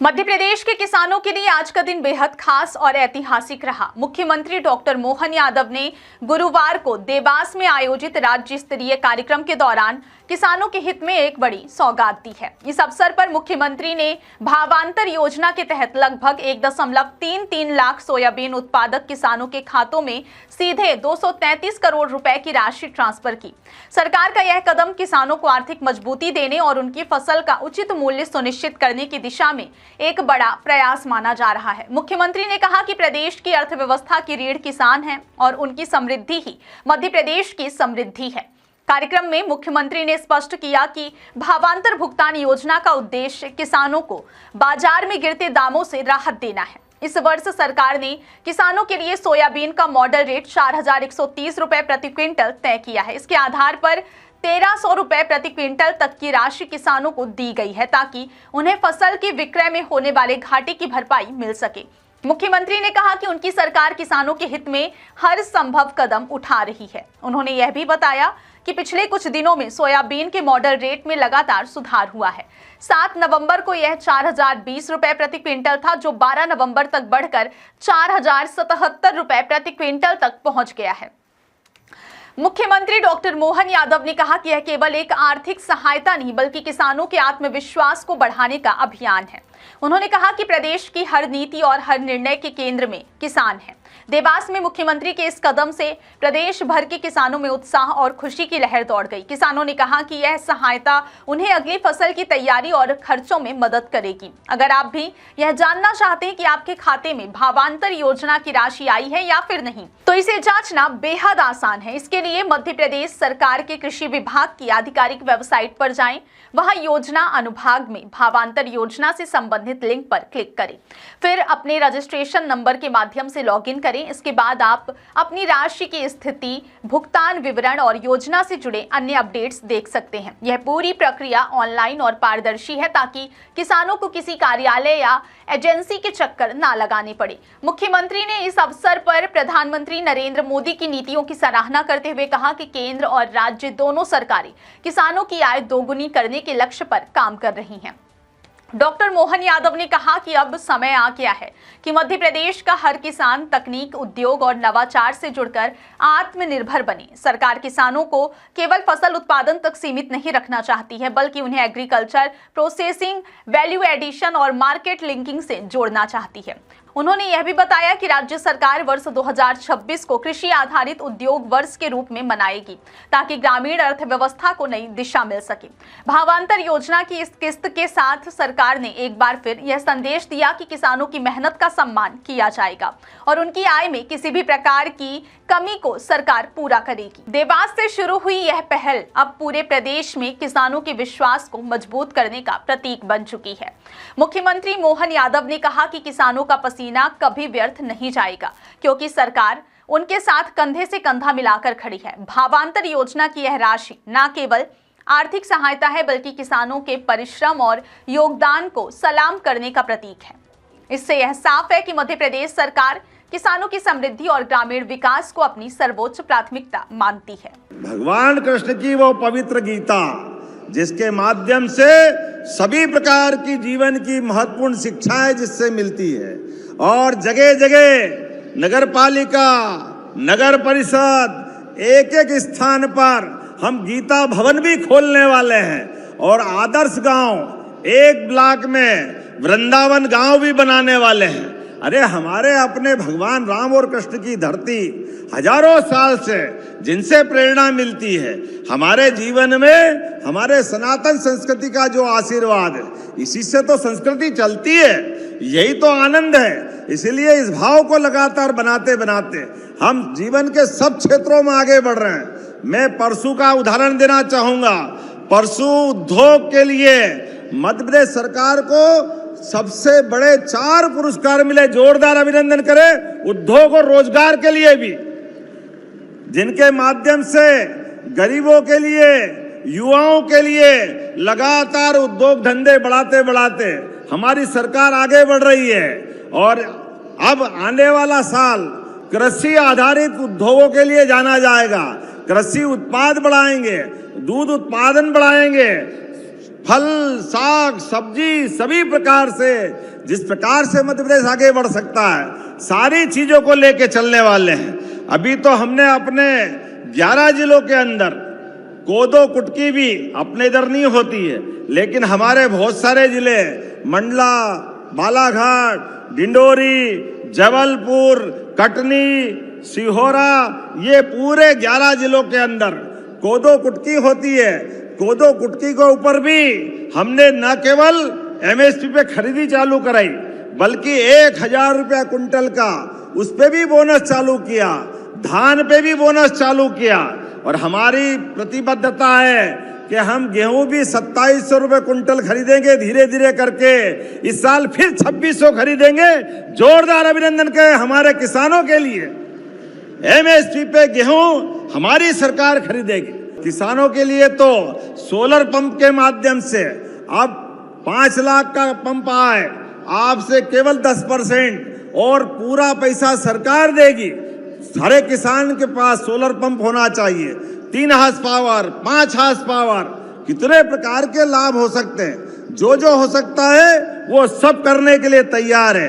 मध्य प्रदेश के किसानों के लिए आज का दिन बेहद खास और ऐतिहासिक रहा। मुख्यमंत्री डॉक्टर मोहन यादव ने गुरुवार को देवास में आयोजित राज्य स्तरीय कार्यक्रम के दौरान किसानों के हित में एक बड़ी सौगात दी है। इस अवसर पर मुख्यमंत्री ने भावांतर योजना के तहत लगभग 1.33 लाख सोयाबीन उत्पादक किसानों के खातों में सीधे 233 करोड़ रुपए की राशि ट्रांसफर की। सरकार का यह कदम किसानों को आर्थिक मजबूती देने और उनकी फसल का उचित मूल्य सुनिश्चित करने की दिशा में एक बड़ा प्रयास माना जा रहा है। मुख्यमंत्री ने कहा कि प्रदेश की अर्थव्यवस्था की रीढ़ किसान है और उनकी समृद्धि ही मध्य प्रदेश की समृद्धि है। कार्यक्रम में मुख्यमंत्री ने स्पष्ट किया कि भावांतर भुगतान योजना का उद्देश्य किसानों को बाजार में गिरते दामों से राहत देना है। इस वर्ष सरकार ने किसानों के लिए सोयाबीन का मॉडल रेट 4,130 रुपए प्रति क्विंटल तय किया है। इसके आधार पर 1,300 रुपए प्रति क्विंटल तक की राशि किसानों को दी गई है ताकि उन्हें फसल के विक्रय में होने वाले घाटे की भरपाई मिल सके। मुख्यमंत्री ने कहा कि उनकी सरकार किसानों के हित में हर संभव कदम उठा रही है। उन्होंने यह भी बताया कि पिछले कुछ दिनों में सोयाबीन के मॉडल रेट में लगातार सुधार हुआ है। 7 नवंबर को यह 4,020 रुपए प्रति क्विंटल था, जो 12 नवंबर तक बढ़कर 4,077 रुपए प्रति क्विंटल तक पहुंच गया है। मुख्यमंत्री डॉक्टर मोहन यादव ने कहा कि यह केवल एक आर्थिक सहायता नहीं बल्कि किसानों के आत्मविश्वास को बढ़ाने का अभियान है। उन्होंने कहा कि प्रदेश की हर नीति और हर निर्णय के केंद्र में किसान है। देवास में मुख्यमंत्री के इस कदम से प्रदेश भर के किसानों में उत्साह और खुशी की लहर दौड़ गई। किसानों ने कहा कि यह सहायता उन्हें अगली फसल की तैयारी और खर्चों में मदद करेगी। अगर आप भी यह जानना चाहते हैं कि आपके खाते में भावांतर योजना की राशि आई है या फिर नहीं, तो इसे जांचना बेहद आसान है। इसके लिए मध्य प्रदेश सरकार के कृषि विभाग की आधिकारिक वेबसाइट पर जाएं। वहां योजना अनुभाग में भावांतर योजना से संबंधित लिंक पर क्लिक करें, फिर अपने रजिस्ट्रेशन नंबर के माध्यम से लॉगिन करें। इसके बाद आप अपनी राशि की स्थिति, भुगतान विवरण और योजना से जुड़े अन्य अपडेट्स देख सकते हैं। यह पूरी प्रक्रिया ऑनलाइन और पारदर्शी है ताकि किसानों को किसी कार्यालय या एजेंसी के चक्कर ना लगाने पड़े। मुख्यमंत्री ने इस अवसर पर प्रधानमंत्री नरेंद्र मोदी की नीतियों की सराहना करते हुए कहा कि केंद्र और राज्य दोनों सरकारें किसानों की आय दोगुनी करने के लक्ष्य पर काम कर रही हैं। डॉक्टर मोहन यादव ने कहा कि अब समय आ गया है कि मध्य प्रदेश का हर किसान तकनीक, उद्योग और नवाचार से जुड़कर आत्मनिर्भर बने। सरकार किसानों को केवल फसल उत्पादन तक सीमित नहीं रखना चाहती है बल्कि उन्हें एग्रीकल्चर, प्रोसेसिंग, वैल्यू एडिशन और मार्केट लिंकिंग से जोड़ना चाहती है। उन्होंने यह भी बताया कि राज्य सरकार वर्ष 2026 को कृषि आधारित उद्योग वर्ष के रूप में मनाएगी ताकि ग्रामीण अर्थव्यवस्था को नई दिशा मिल सके। भावांतर योजना की इस किस्त के साथ सरकार ने एक बार फिर यह संदेश दिया कि किसानों की मेहनत का सम्मान किया जाएगा और उनकी आय में किसी भी प्रकार की कमी को सरकार पूरा करेगी। देवास से शुरू हुई यह पहल अब पूरे प्रदेश में किसानों के विश्वास को मजबूत करने का प्रतीक बन चुकी है। मुख्यमंत्री मोहन यादव ने कहा कि किसानों का पसीना कभी व्यर्थ नहीं जाएगा क्योंकि सरकार उनके साथ कंधे से कंधा मिलाकर खड़ी है। भावांतर योजना की यह राशि न केवल आर्थिक सहायता है बल्कि किसानों के परिश्रम और योगदान को सलाम करने का प्रतीक है। इससे यह साफ है कि मध्य प्रदेश सरकार किसानों की समृद्धि और ग्रामीण विकास को अपनी सर्वोच्च प्राथमिकता मानती है। भगवान कृष्ण की वो पवित्र गीता जिसके माध्यम से सभी प्रकार की जीवन की महत्वपूर्ण शिक्षाएं जिससे मिलती है और जगह जगह नगर पालिका, नगर परिषद, एक एक स्थान पर हम गीता भवन भी खोलने वाले हैं और आदर्श गांव, एक ब्लॉक में वृंदावन गांव भी बनाने वाले हैं। अरे हमारे अपने भगवान राम और कृष्ण की धरती हजारों साल से जिनसे प्रेरणा मिलती है, हमारे जीवन में हमारे सनातन संस्कृति का जो आशीर्वाद है, इसी से तो संस्कृति चलती है, यही तो आनंद है। इसलिए इस भाव को लगातार बनाते बनाते हम जीवन के सब क्षेत्रों में आगे बढ़ रहे हैं। मैं परसू का उदाहरण देना चाहूंगा। परसू उद्योग के लिए मध्य प्रदेश सरकार को सबसे बड़े 4 पुरस्कार मिले। जोरदार अभिनंदन करें उद्योग और रोजगार के लिए भी, जिनके माध्यम से गरीबों के लिए, युवाओं के लिए लगातार उद्योग धंधे बढ़ाते बढ़ाते हमारी सरकार आगे बढ़ रही है। और अब आने वाला साल कृषि आधारित उद्योगों के लिए जाना जाएगा। कृषि उत्पाद बढ़ाएंगे, दूध उत्पादन बढ़ाएंगे, फल, साग, सब्जी, सभी प्रकार से जिस प्रकार से मध्य प्रदेश आगे बढ़ सकता है, सारी चीजों को लेके चलने वाले हैं। अभी तो हमने अपने 11 जिलों के अंदर कोदो कुटकी भी अपने इधर नहीं होती है, लेकिन हमारे बहुत सारे जिले मंडला, बालाघाट, डिंडोरी, जबलपुर, कटनी, सिहोरा, ये पूरे 11 जिलों के अंदर कोदो कुटकी होती है। कोदो कुटकी के ऊपर भी हमने न केवल एमएसपी पे खरीदी चालू कराई, बल्कि 1000 रुपया कुंटल का उस पे भी बोनस चालू किया, धान पे भी बोनस चालू किया। और हमारी प्रतिबद्धता है कि हम गेहूं भी 2700 रुपये कुंटल खरीदेंगे, धीरे धीरे करके इस साल फिर 2600 खरीदेंगे। जोरदार अभिनंदन के हमारे किसानों के लिए। एमएसपी पे गेहूं हमारी सरकार खरीदेगी। किसानों के लिए तो सोलर पंप के माध्यम से अब 5 लाख का पंप आए, आपसे केवल 10% और पूरा पैसा सरकार देगी। हर एक किसान के पास सोलर पंप होना चाहिए। 3 हार्स पावर, 5 हार्स पावर, कितने प्रकार के लाभ हो सकते हैं। जो हो सकता है वो सब करने के लिए तैयार है।